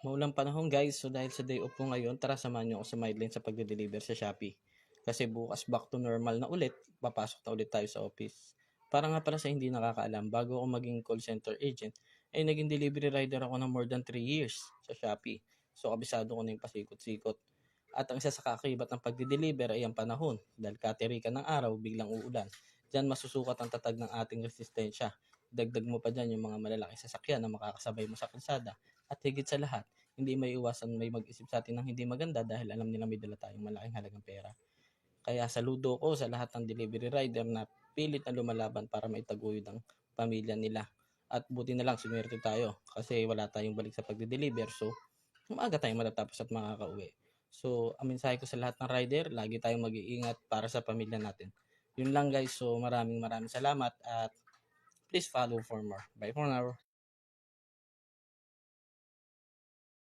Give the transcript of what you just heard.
Maulang panahon guys, so dahil sa day off po ngayon, tara samahan niyo ako sa Mindline sa pagde-deliver sa Shopee. Kasi bukas back to normal na ulit, papasok na ulit tayo sa office. Para nga pala sa hindi nakakaalam, bago ako maging call center agent, ay naging delivery rider ako ng more than 3 years sa Shopee. So kabisado ko na yung pasikot-sikot. At ang isa sa kaakibat ng pagde-deliver ay ang panahon. Dahil katirikan ng araw, biglang uulan. Diyan masusukat ang tatag ng ating resistensya. Dagdag mo pa dyan yung mga malalaking sasakyan na makakasabay mo sa kalsada. At higit sa lahat, hindi may iwasan may mag-isip sa atin ng hindi maganda dahil alam nila may dala tayong malaking halagang pera. Kaya saludo ko sa lahat ng delivery rider na pilit na lumalaban para maitaguyod ang pamilya nila. At buti na lang sumerte tayo kasi wala tayong balik sa pagde-deliver. So, maaga tayong matatapos at makakauwi. So, ang mensahe ko sa lahat ng rider, lagi tayong mag-iingat para sa pamilya natin. Yun lang guys. So, maraming salamat at please follow for more. Bye for now.